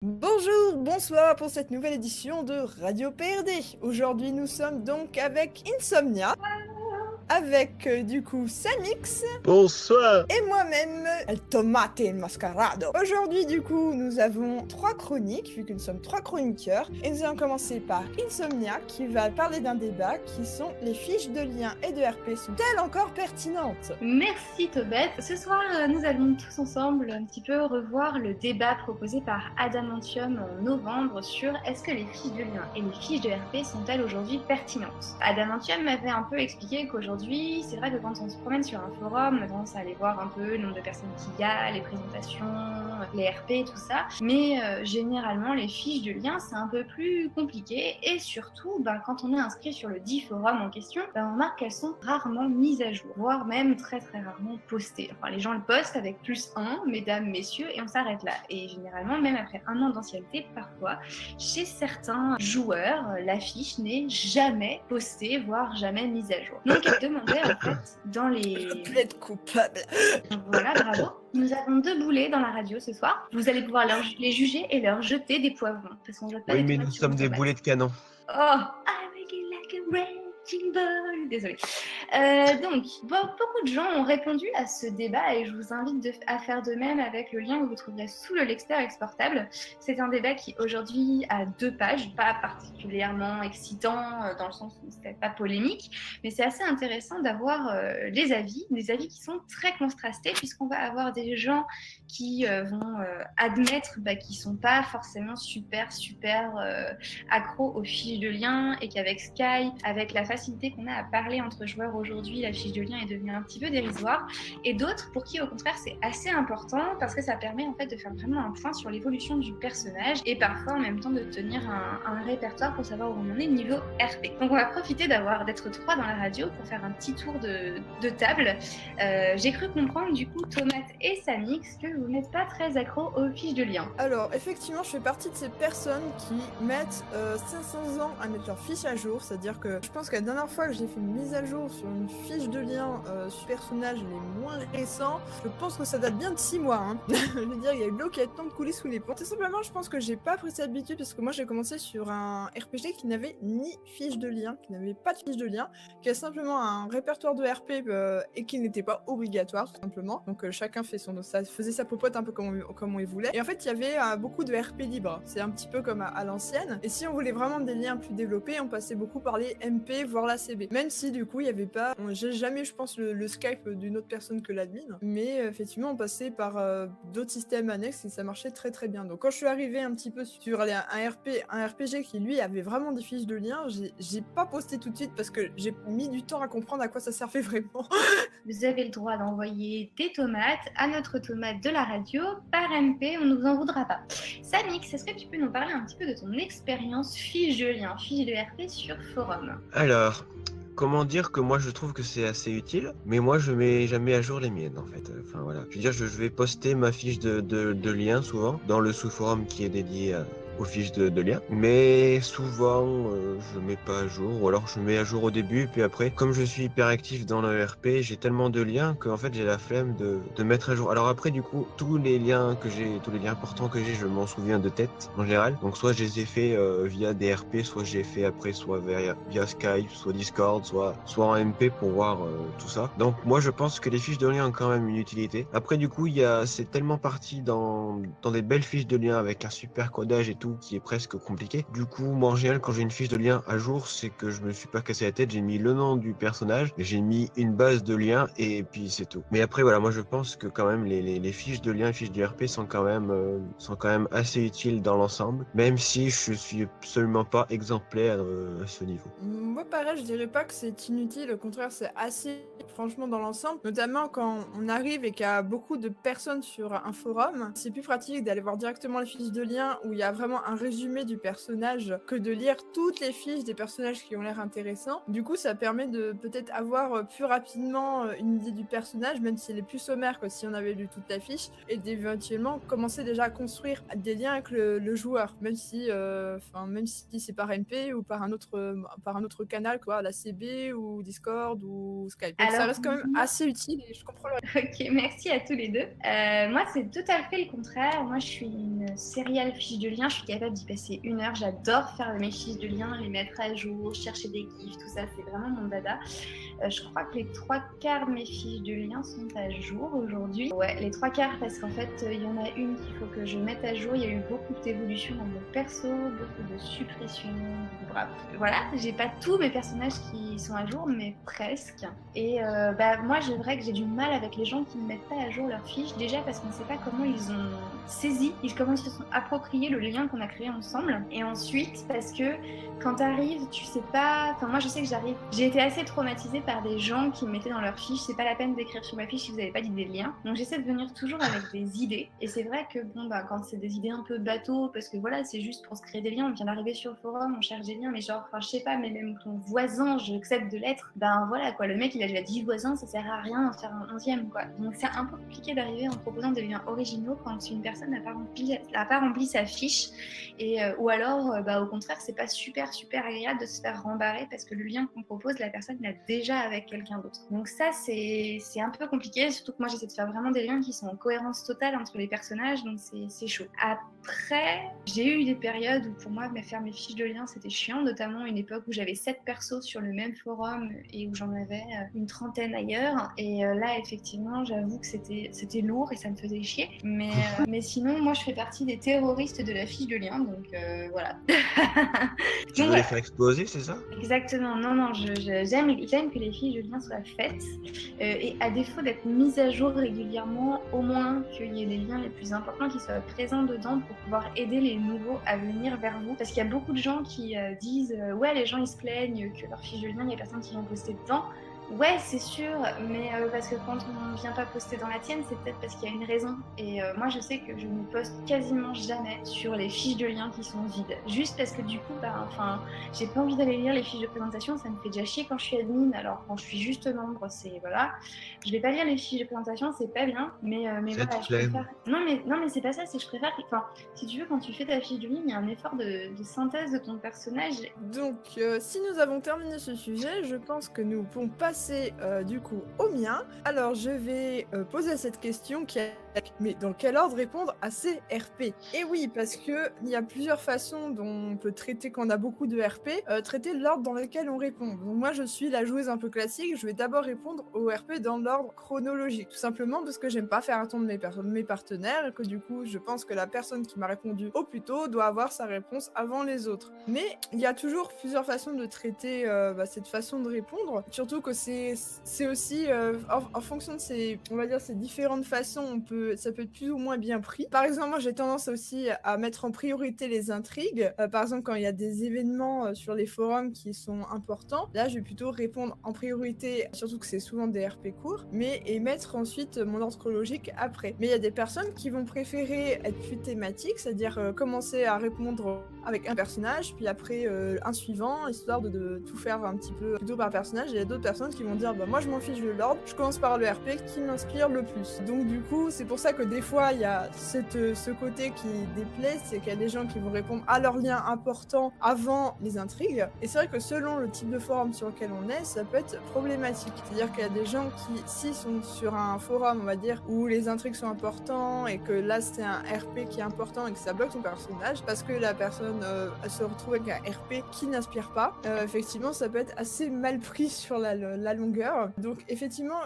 Bonjour, bonsoir pour cette nouvelle édition de Radio PRD. Aujourd'hui, nous sommes donc avec Insomnia, avec du coup Samix Bonsoir. et moi-même, El Tomate Mascarado. Aujourd'hui, du coup, nous avons 3 chroniques, vu que nous sommes 3 chroniqueurs. Et nous allons commencer par Insomnia, qui va parler d'un débat qui sont les fiches de liens et de RP sont-elles encore pertinentes? Merci Tobette. Ce soir, nous allons tous ensemble un petit peu revoir le débat proposé par Adamantium en novembre sur est-ce que les fiches de lien et les fiches de RP sont-elles aujourd'hui pertinentes. Adamantium m'avait un peu expliqué qu'aujourd'hui, c'est vrai que quand on se promène sur un forum, on a tendance à aller voir un peu le nombre de personnes qu'il y a, les présentations, les RP, tout ça. Mais généralement, les fiches de lien, c'est un peu plus compliqué. Et surtout, quand on est inscrit sur le dit forum en question, on remarque qu'elles sont rarement mises à jour, voire même très très rarement postées. Enfin, les gens le postent avec +1, mesdames, messieurs, et on s'arrête là. Et généralement, même après un an d'ancienneté, parfois, chez certains joueurs, la fiche n'est jamais postée, voire jamais mise à jour. Donc, elle demandait en fait dans les... Je plaide coupable. Voilà, bravo. Nous avons 2 boulets dans la radio ce soir. Vous allez pouvoir les juger et leur jeter des poivrons. Parce qu'on jette pas Oui, des mais tomates nous sur sommes une des tomate. boulets de canon. Oh, I make it like a raging bull. Désolée. Donc, beaucoup de gens ont répondu à ce débat et je vous invite à faire de même avec le lien que vous trouverez sous le Lexter exportable. C'est un débat qui aujourd'hui a 2 pages, pas particulièrement excitant dans le sens où c'était pas polémique, mais c'est assez intéressant d'avoir des avis qui sont très contrastés puisqu'on va avoir des gens qui vont admettre qu'ils sont pas forcément super accro aux fiches de lien et qu'avec Skype, avec la facilité qu'on a à parler entre joueurs aujourd'hui, la fiche de lien est devenue un petit peu dérisoire. Et d'autres pour qui au contraire c'est assez important parce que ça permet en fait de faire vraiment un point sur l'évolution du personnage et parfois en même temps de tenir un répertoire pour savoir où on en est niveau RP. Donc on va profiter d'être 3 dans la radio pour faire un petit tour de table. J'ai cru comprendre du coup Tomate et Samix que vous n'êtes pas très accro aux fiches de lien. Alors, effectivement, je fais partie de ces personnes qui mettent 500 ans à mettre leur fiche à jour. C'est-à-dire que je pense que la dernière fois que j'ai fait une mise à jour sur une fiche de lien sur personnages les moins récents, je pense que ça date bien de 6 mois. Hein. Je veux dire, il y a eu de l'eau qui a tant de couler sous les ponts. Tout simplement, je pense que j'ai pas pris cette habitude parce que moi, j'ai commencé sur un RPG qui n'avait ni fiche de lien, qui n'avait pas de fiche de lien, qui a simplement un répertoire de RP et qui n'était pas obligatoire, tout simplement. Donc, chacun faisait sa popote un peu comme on voulait. Et en fait, il y avait beaucoup de RP libre. C'est un petit peu comme à l'ancienne. Et si on voulait vraiment des liens plus développés, on passait beaucoup par les MP, voire la CB. Même si du coup, il n'y avait pas... J'ai jamais, je pense, le Skype d'une autre personne que l'admin. Mais effectivement, on passait par d'autres systèmes annexes et ça marchait très très bien. Donc quand je suis arrivée un petit peu sur un RPG qui lui avait vraiment des fiches de liens, j'ai pas posté tout de suite parce que j'ai mis du temps à comprendre à quoi ça servait vraiment. Vous avez le droit d'envoyer des tomates à notre tomate de la radio par MP, on ne vous en voudra pas. Samix, est-ce que tu peux nous parler un petit peu de ton expérience fiche de lien, fiche de RP sur forum? Alors, comment dire que moi je trouve que c'est assez utile, mais moi je mets jamais à jour les miennes en fait. Enfin voilà. Je veux dire, je vais poster ma fiche de lien souvent dans le sous-forum qui est dédié aux fiches de lien, mais souvent je mets pas à jour, ou alors je mets à jour au début, puis après, comme je suis hyper actif dans le RP, j'ai tellement de liens qu'en fait j'ai la flemme de mettre à jour. Alors après, du coup, tous les liens importants que j'ai, je m'en souviens de tête en général. Donc soit je les ai fait via des RP, soit j'ai fait après, soit via Skype, soit Discord, soit en MP pour voir tout ça. Donc moi je pense que les fiches de lien ont quand même une utilité. Après du coup, c'est tellement parti dans des belles fiches de lien avec un super codage et tout qui est presque compliqué. Du coup, moi en général, quand j'ai une fiche de lien à jour, c'est que je me suis pas cassé la tête, j'ai mis le nom du personnage, j'ai mis une base de liens et puis c'est tout. Mais après voilà, moi je pense que quand même les fiches de lien, les fiches du RP sont quand même assez utiles dans l'ensemble, même si je suis absolument pas exemplaire à ce niveau. Moi, pareil, je dirais pas que c'est inutile, au contraire, c'est assez, franchement, dans l'ensemble. Notamment quand on arrive et qu'il y a beaucoup de personnes sur un forum, c'est plus pratique d'aller voir directement les fiches de lien où il y a vraiment simplement un résumé du personnage que de lire toutes les fiches des personnages qui ont l'air intéressants. Du coup, ça permet de peut-être avoir plus rapidement une idée du personnage, même s'il est plus sommaire que si on avait lu toute la fiche, et d'éventuellement commencer déjà à construire des liens avec le joueur, même si c'est par MP ou par un autre canal, quoi, la CB ou Discord ou Skype. Donc ça Alors, reste quand même assez utile et je comprends le Ok, merci à tous les deux. Moi, c'est tout à fait le contraire. Moi, je suis une serial fiche de liens. Je suis capable d'y passer 1 heure. J'adore faire mes fiches de liens, les mettre à jour, chercher des gifs, tout ça. C'est vraiment mon dada. Je crois que les 3/4 de mes fiches de liens sont à jour aujourd'hui. Ouais, les 3/4 parce qu'en fait, il y en a une qu'il faut que je mette à jour. Il y a eu beaucoup d'évolutions dans mon perso, beaucoup de suppressions. Bref, voilà, j'ai pas tous mes personnages qui sont à jour, mais presque. Et moi, c'est vrai que j'ai du mal avec les gens qui ne mettent pas à jour leurs fiches. Déjà parce qu'on ne sait pas comment ils ont saisi, comment ils se sont appropriés le lien qu'on a créé ensemble. Et ensuite, parce que quand t'arrives, tu sais pas. Enfin, moi, je sais que j'ai été assez traumatisée par des gens qui me mettaient dans leur fiche. C'est pas la peine d'écrire sur ma fiche si vous n'avez pas d'idée de lien. Donc, j'essaie de venir toujours avec des idées. Et c'est vrai que, quand c'est des idées un peu bateau, parce que voilà, c'est juste pour se créer des liens. On vient d'arriver sur le forum, on cherche des liens, mais genre, je sais pas, mais même ton voisin, j'accepte de l'être. Ben voilà, quoi. Le mec, il a déjà 10 voisins, ça sert à rien d'en faire un 11e, quoi. Donc, c'est un peu compliqué d'arriver en proposant des liens originaux quand une personne n'a pas rempli sa fiche. Et, ou alors, au contraire, c'est pas super agréable de se faire rembarrer parce que le lien qu'on propose, la personne l'a déjà avec quelqu'un d'autre. Donc ça, c'est un peu compliqué, surtout que moi, j'essaie de faire vraiment des liens qui sont en cohérence totale entre les personnages, donc c'est chaud. Après, j'ai eu des périodes où pour moi, faire mes fiches de liens, c'était chiant, notamment une époque où j'avais 7 persos sur le même forum et où j'en avais une 30aine ailleurs. Et là, effectivement, j'avoue que c'était lourd et ça me faisait chier. Mais sinon, moi, je fais partie des terroristes de la fiche de lien, donc voilà. Tu veux les faire exploser, c'est ça? Exactement, non, j'aime que les fiches de lien soient faites et à défaut d'être mises à jour régulièrement, au moins qu'il y ait les liens les plus importants qui soient présents dedans pour pouvoir aider les nouveaux à venir vers vous. Parce qu'il y a beaucoup de gens qui disent ouais, les gens ils se plaignent que leur fiche de lien, il n'y a personne qui vient poster dedans. Ouais, c'est sûr, mais parce que quand on ne vient pas poster dans la tienne, c'est peut-être parce qu'il y a une raison. Et moi, je sais que je ne poste quasiment jamais sur les fiches de liens qui sont vides. Juste parce que du coup, j'ai pas envie d'aller lire les fiches de présentation, ça me fait déjà chier quand je suis admin. Alors, quand je suis juste membre, c'est voilà. Je vais pas lire les fiches de présentation, c'est pas bien, mais voilà, je préfère. Non, mais c'est pas ça, c'est que je préfère. Enfin, si tu veux, quand tu fais ta fiche de ligne, il y a un effort de synthèse de ton personnage. Donc, si nous avons terminé ce sujet, je pense que nous pouvons passer du coup au mien. Alors je vais poser cette question mais dans quel ordre répondre à ces RP? Et oui, parce que il y a plusieurs façons dont on peut traiter quand on a beaucoup de RP, traiter l'ordre dans lequel on répond. Donc moi je suis la joueuse un peu classique, je vais d'abord répondre aux RP dans l'ordre chronologique, tout simplement parce que j'aime pas faire attendre mes partenaires et que du coup je pense que la personne qui m'a répondu au plus tôt doit avoir sa réponse avant les autres. Mais il y a toujours plusieurs façons de traiter cette façon de répondre, surtout que c'est aussi en fonction de ces différentes façons, ça peut être plus ou moins bien pris. Par exemple, moi j'ai tendance aussi à mettre en priorité les intrigues. Par exemple, quand il y a des événements sur les forums qui sont importants, là je vais plutôt répondre en priorité, surtout que c'est souvent des RP courts, et mettre ensuite mon ordre chronologique après. Mais il y a des personnes qui vont préférer être plus thématiques, c'est-à-dire commencer à répondre avec un personnage, puis après un suivant, histoire de tout faire un petit peu plutôt par personnage. Et il y a d'autres personnes qui vont dire moi je m'en fiche de l'ordre, je commence par le RP qui m'inspire le plus. Donc du coup c'est pour ça que des fois il y a ce côté qui déplaît, c'est qu'il y a des gens qui vont répondre à leurs liens importants avant les intrigues. Et c'est vrai que selon le type de forum sur lequel on est, ça peut être problématique. C'est-à-dire qu'il y a des gens qui, s'ils sont sur un forum, on va dire, où les intrigues sont importantes et que là c'est un RP qui est important et que ça bloque son personnage parce que la personne se retrouve avec un RP qui n'inspire pas, effectivement ça peut être assez mal pris sur la longueur. Donc effectivement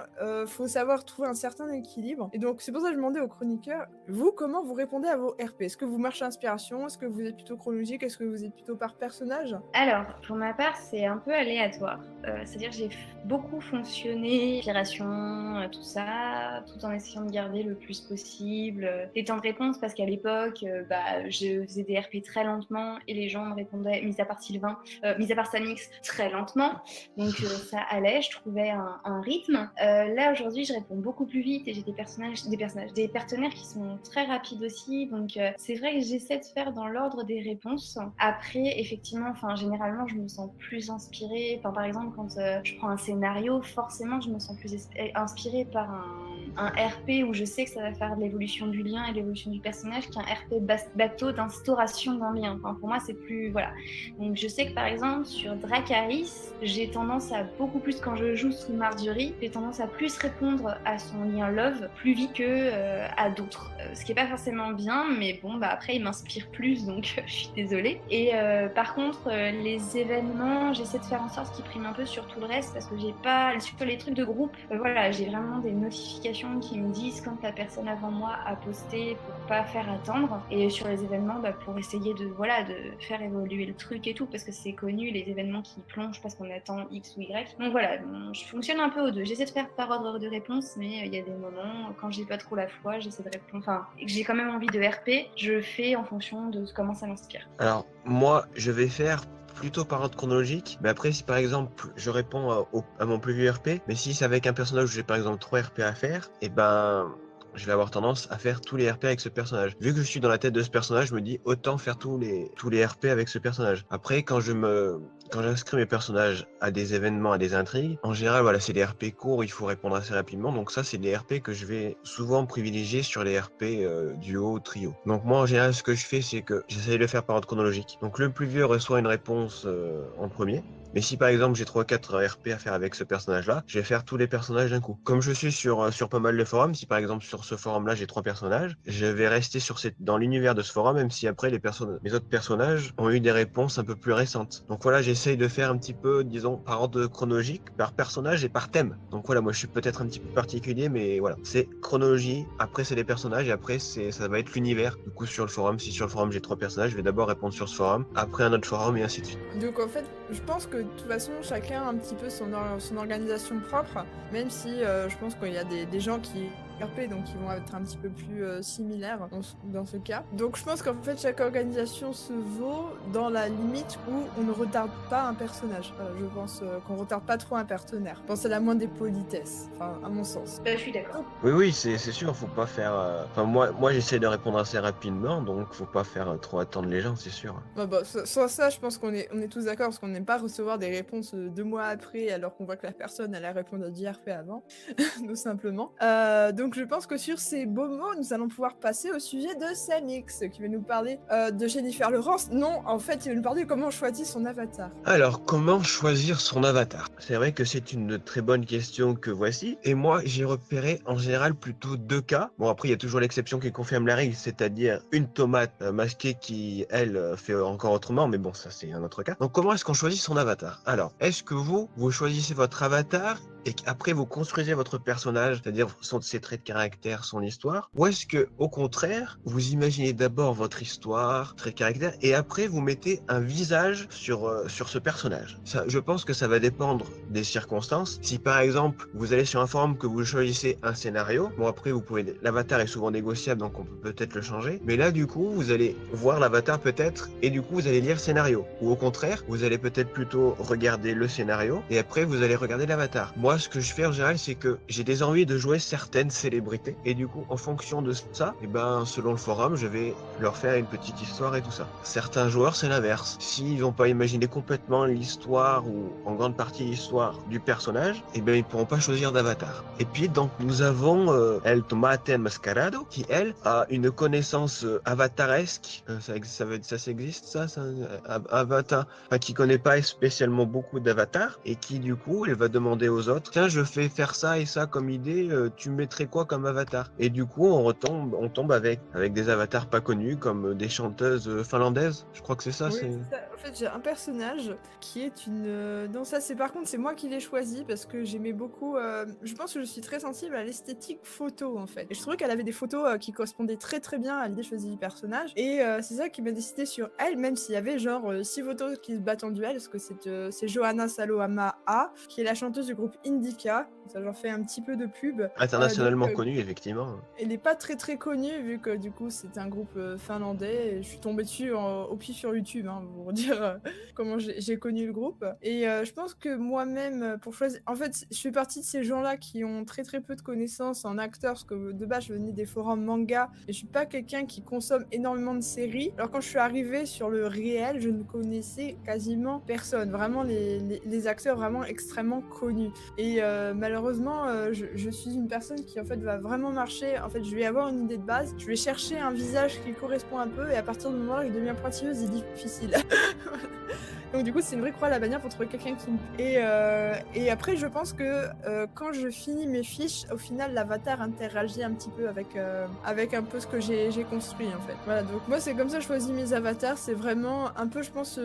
faut savoir trouver un certain équilibre. Et donc c'est pour ça que je demandais aux chroniqueurs, vous, comment vous répondez à vos RP? Est-ce que vous marchez à inspiration? Est-ce que vous êtes plutôt chronologique? Est-ce que vous êtes plutôt par personnage? Alors, pour ma part, c'est un peu aléatoire. C'est-à-dire que j'ai beaucoup fonctionné, inspiration, tout ça, tout en essayant de garder le plus possible les temps de réponse, parce qu'à l'époque, je faisais des RP très lentement et les gens me répondaient, mis à part Sylvain, mis à part Samix, très lentement. Donc ça allait, je trouvais un rythme. Là, aujourd'hui, je réponds beaucoup plus vite et j'ai des personnages personnages. Des partenaires qui sont très rapides aussi, donc c'est vrai que j'essaie de faire dans l'ordre des réponses. Après, effectivement, enfin généralement, je me sens plus inspirée. Enfin, par exemple, quand je prends un scénario, forcément, je me sens plus inspirée par un RP où je sais que ça va faire de l'évolution du lien et de l'évolution du personnage qu'un RP bateau d'instauration d'un lien. Enfin, pour moi, c'est plus... Voilà. Donc, je sais que, par exemple, sur Dracarys, j'ai tendance à beaucoup plus, quand je joue sous Marjorie, j'ai tendance à plus répondre à son lien love plus vite que à d'autres. Ce qui est pas forcément bien, mais bon, bah après, il m'inspire plus, donc je suis désolée. Et par contre, les événements, j'essaie de faire en sorte qu'ils priment un peu sur tout le reste, parce que j'ai pas... Sur les trucs de groupe, voilà, j'ai vraiment des notifications qui me disent quand la personne avant moi a posté pour pas faire attendre. Et sur les événements, bah, pour essayer de, voilà, de faire évoluer le truc et tout, parce que c'est connu, les événements qui plongent parce qu'on attend X ou Y. Donc voilà, je fonctionne un peu aux deux. J'essaie de faire par ordre de réponse, mais il y a des moments, quand j'ai pas trop la foi, j'essaie de répondre. Enfin, que j'ai quand même envie de RP, je fais en fonction de comment ça m'inspire. Alors, moi, je vais faire plutôt par ordre chronologique, mais après, si par exemple, je réponds à mon plus vieux RP, mais si c'est avec un personnage où j'ai par exemple 3 RP à faire, et ben... je vais avoir tendance à faire tous les RP avec ce personnage. Vu que je suis dans la tête de ce personnage, je me dis autant faire tous les RP avec ce personnage. Après, quand j'inscris mes personnages à des événements, à des intrigues, en général, voilà, c'est des RP courts, il faut répondre assez rapidement. Donc ça, c'est des RP que je vais souvent privilégier sur les RP duo, trio. Donc moi, en général, ce que je fais, c'est que j'essaie de le faire par ordre chronologique. Donc le plus vieux reçoit une réponse en premier. Mais si par exemple j'ai 3-4 RP à faire avec ce personnage-là, je vais faire tous les personnages d'un coup. Comme je suis sur pas mal de forums, si par exemple sur ce forum-là j'ai 3 personnages, je vais rester dans l'univers de ce forum, même si après mes autres personnages ont eu des réponses un peu plus récentes. Donc voilà, j'essaye de faire un petit peu, disons, par ordre chronologique, par personnage et par thème. Donc voilà, moi je suis peut-être un petit peu particulier, mais voilà, c'est chronologie, après c'est les personnages, et après ça va être l'univers. Du coup sur le forum, si sur le forum j'ai 3 personnages, je vais d'abord répondre sur ce forum, après un autre forum et ainsi de suite. Donc en fait, je pense que de toute façon, chacun a un petit peu son organisation propre, même si je pense qu'il y a des gens qui RP, donc ils vont être un petit peu plus similaires dans ce cas. Donc je pense qu'en fait, chaque organisation se vaut dans la limite où on ne retarde pas un personnage. Je pense qu'on ne retarde pas trop un partenaire. Je pense que c'est la moindre des politesses, enfin, à mon sens. Je suis d'accord. Oui, c'est sûr, faut pas faire... Enfin, moi j'essaie de répondre assez rapidement, donc faut pas faire trop attendre les gens, c'est sûr. Bah, sur ça, je pense qu'on est tous d'accord, parce qu'on n'aime pas recevoir des réponses 2 mois après, alors qu'on voit que la personne, elle a répondu à 10 RP avant, tout simplement. Donc je pense que sur ces beaux mots, nous allons pouvoir passer au sujet de Samix, qui va nous parler de Jennifer Lawrence. Non, en fait, il va nous parler de comment on choisit son avatar. Alors, comment choisir son avatar? C'est vrai que c'est une très bonne question que voici, et moi j'ai repéré en général plutôt 2 cas. Bon, après il y a toujours l'exception qui confirme la règle, c'est-à-dire une tomate masquée qui, elle, fait encore autrement, mais bon, ça c'est un autre cas. Donc comment est-ce qu'on choisit son avatar? Alors, est-ce que vous choisissez votre avatar et qu'après vous construisez votre personnage, c'est-à-dire ses traits de caractère, son histoire, ou est-ce que au contraire, vous imaginez d'abord votre histoire, traits de caractère, et après vous mettez un visage sur ce personnage? Ça, je pense que ça va dépendre des circonstances. Si par exemple vous allez sur un forum que vous choisissez un scénario, bon après l'avatar est souvent négociable, donc on peut peut-être le changer, mais là du coup vous allez voir l'avatar peut-être, et du coup vous allez lire le scénario, ou au contraire vous allez peut-être plutôt regarder le scénario et après vous allez regarder l'avatar. Moi ce que je fais en général, c'est que j'ai des envies de jouer certaines célébrités, et du coup en fonction de ça, et ben selon le forum je vais leur faire une petite histoire et tout ça. Certains joueurs c'est l'inverse, s'ils n'ont pas imaginé complètement l'histoire ou en grande partie l'histoire du personnage, et ben ils pourront pas choisir d'avatar. Et puis donc nous avons El Tomate Mascarado qui elle a une connaissance avataresque, ça existe ça avatar, enfin, qui connaît pas spécialement beaucoup d'avatars, et qui du coup elle va demander aux autres, tiens je fais faire ça et ça comme idée, tu mettrais quoi comme avatar? Et du coup on tombe avec des avatars pas connus comme des chanteuses finlandaises, je crois que c'est ça. Oui, c'est ça. En fait, j'ai un personnage qui est une... Non, ça, c'est par contre, c'est moi qui l'ai choisi parce que j'aimais beaucoup... Je pense que je suis très sensible à l'esthétique photo, en fait. Et je trouvais qu'elle avait des photos qui correspondaient très très bien à l'idée choisie du personnage. Et c'est ça qui m'a décidé sur elle, même s'il y avait genre 6 photos qui se battent en duel, parce que c'est Johanna Saloama A, qui est la chanteuse du groupe Indica. Ça j'en fais un petit peu de pub. Internationalement tellement connu, effectivement. Il n'est pas très très connu vu que du coup c'est un groupe finlandais. Et je suis tombée dessus au pied sur YouTube pour vous dire comment j'ai connu le groupe. Et je pense que moi-même, pour choisir... En fait, je fais partie de ces gens-là qui ont très très peu de connaissances en acteurs parce que de base je venais des forums manga et je suis pas quelqu'un qui consomme énormément de séries. Alors quand je suis arrivée sur le réel, je ne connaissais quasiment personne. Vraiment les acteurs vraiment extrêmement connus. Et malheureusement, je suis une personne qui en fait va vraiment marcher. En fait, je vais avoir une idée de base, je vais chercher un visage qui correspond un peu et à partir du moment là, je deviens pointilleuse et difficile. Donc du coup, c'est une vraie croix à la bannière pour trouver quelqu'un qui... Et après, je pense que quand je finis mes fiches, au final, l'avatar interagit un petit peu avec un peu ce que j'ai construit, en fait. Voilà, donc moi, c'est comme ça que je choisis mes avatars. C'est vraiment un peu, je pense,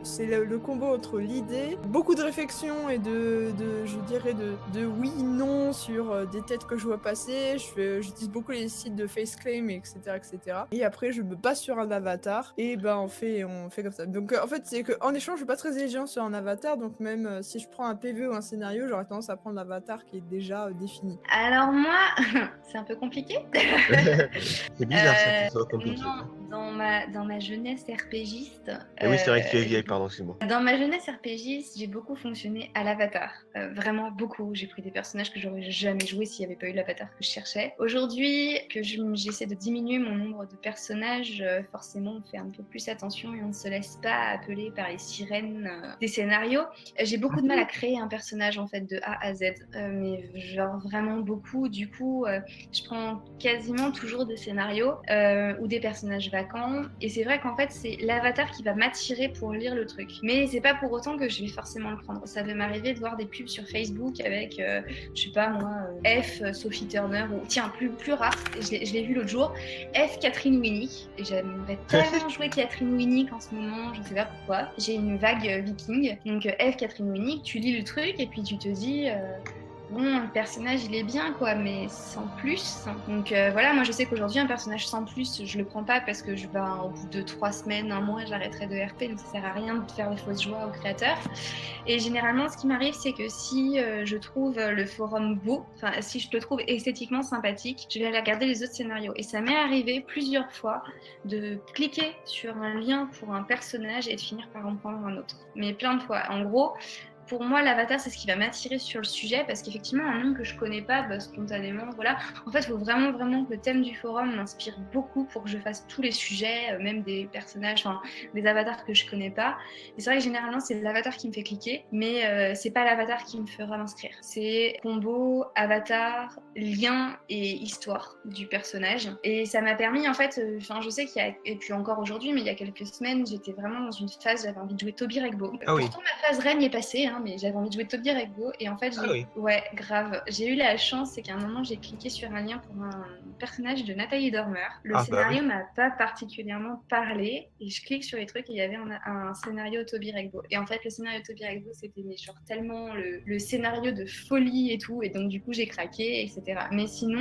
c'est le combo entre l'idée, beaucoup de réflexion et je dirais, de oui, non sur des têtes que je vois passer. J'utilise beaucoup les sites de Faceclaim, etc., etc. Et après, je me base sur un avatar et ben on fait comme ça. Donc en fait, c'est que en échange, je suis pas très exigeant sur un avatar, donc même si je prends un PV ou un scénario, j'aurais tendance à prendre l'avatar qui est déjà défini. Alors moi, c'est un peu compliqué. C'est bizarre ça que ce soit compliqué. Non, dans ma jeunesse RPGiste. Et oui, c'est vrai que tu es vieille, pardon, excuse-moi. Dans ma jeunesse RPGiste, j'ai beaucoup fonctionné à l'avatar. Vraiment beaucoup. J'ai pris des personnages que j'aurais jamais joué s'il n'y avait pas eu l'avatar que je cherchais. Aujourd'hui, que j'essaie de diminuer mon nombre de personnages, forcément, on fait un peu plus attention et on ne se laisse pas appeler par les sirènes des scénarios. J'ai beaucoup de mal à créer un personnage en fait de A à Z, mais genre vraiment beaucoup. Du coup, je prends quasiment toujours des scénarios ou des personnages vacants. Et c'est vrai qu'en fait, c'est l'avatar qui va m'attirer pour lire le truc. Mais c'est pas pour autant que je vais forcément le prendre. Ça va m'arriver de voir des pubs sur Facebook avec, je sais pas moi, F, Sophie Turner, ou tiens, plus rare, je l'ai vu l'autre jour, F, Catherine Winnick. Et j'aimerais tellement jouer Catherine Winnick en ce moment, je sais pas pourquoi. J'ai une vague viking. Donc F, Catherine Winnick, tu lis le truc et puis tu te dis... bon, le personnage il est bien quoi, mais sans plus. Donc voilà, moi je sais qu'aujourd'hui un personnage sans plus, je le prends pas parce que au bout de 3 semaines, 1 mois, j'arrêterai de RP, donc ça sert à rien de faire des fausses joies au créateur. Et généralement, ce qui m'arrive, c'est que si je trouve le forum beau, enfin si je le trouve esthétiquement sympathique, je vais aller regarder les autres scénarios. Et ça m'est arrivé plusieurs fois de cliquer sur un lien pour un personnage et de finir par en prendre un autre. Mais plein de fois. En gros, pour moi, l'avatar, c'est ce qui va m'attirer sur le sujet parce qu'effectivement, un nom que je connais pas, spontanément, voilà. En fait, il faut vraiment que le thème du forum m'inspire beaucoup pour que je fasse tous les sujets, même des personnages, enfin, des avatars que je connais pas. Et c'est vrai que généralement, c'est l'avatar qui me fait cliquer, mais c'est pas l'avatar qui me fera m'inscrire. C'est combo, avatar, lien et histoire du personnage. Et ça m'a permis, en fait, je sais et puis encore aujourd'hui, mais il y a quelques semaines, j'étais vraiment dans une phase, j'avais envie de jouer Toby Regbo. Ah oui. Pourtant, ma phase règne est passée, mais j'avais envie de jouer Toby Regbo et en fait ouais, grave, j'ai eu la chance, c'est qu'à un moment j'ai cliqué sur un lien pour un personnage de Nathalie Dormer. Le scénario m'a pas particulièrement parlé et je clique sur les trucs et il y avait un scénario Toby Regbo et en fait le scénario Toby Regbo c'était genre tellement le scénario de folie et tout et donc du coup j'ai craqué etc. Mais sinon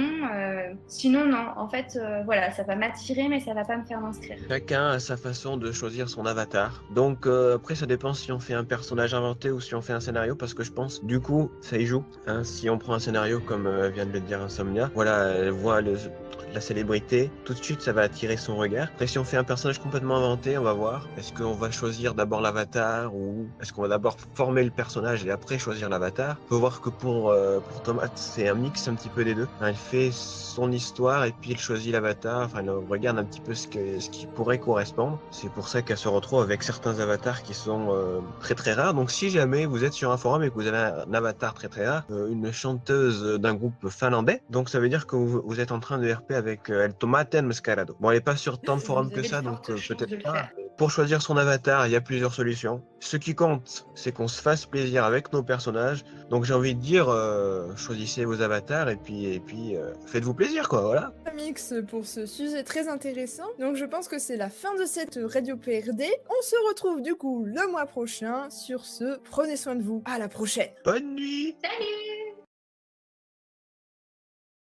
non, en fait voilà, ça va m'attirer mais ça va pas me faire m'inscrire. Chacun a sa façon de choisir son avatar, donc après ça dépend si on fait un personnage inventé ou si on fait un scénario, parce que je pense du coup ça y joue, hein. Si on prend un scénario comme vient de le dire Insomnia, voilà, elle voit la célébrité, tout de suite ça va attirer son regard. Après si on fait un personnage complètement inventé, on va voir, est-ce qu'on va choisir d'abord l'avatar ou est-ce qu'on va d'abord former le personnage et après choisir l'avatar. Faut voir que pour Tomate c'est un mix un petit peu des deux, hein, elle fait son histoire et puis elle choisit l'avatar, enfin elle regarde un petit peu ce qui pourrait correspondre. C'est pour ça qu'elle se retrouve avec certains avatars qui sont très très rares. Donc si jamais vous êtes sur un forum et que vous avez un avatar très très rare, une chanteuse d'un groupe finlandais, donc ça veut dire que vous êtes en train de RP avec El Tomate Mascarado. Bon, elle n'est pas sur tant de forums que ça, donc peut-être pas. Pour choisir son avatar, il y a plusieurs solutions. Ce qui compte, c'est qu'on se fasse plaisir avec nos personnages. Donc j'ai envie de dire, choisissez vos avatars et puis faites-vous plaisir, quoi, voilà. Mix pour ce sujet très intéressant. Donc je pense que c'est la fin de cette Radio PRD. On se retrouve du coup le mois prochain. Sur ce, prenez soin de vous. À la prochaine. Bonne nuit. Salut.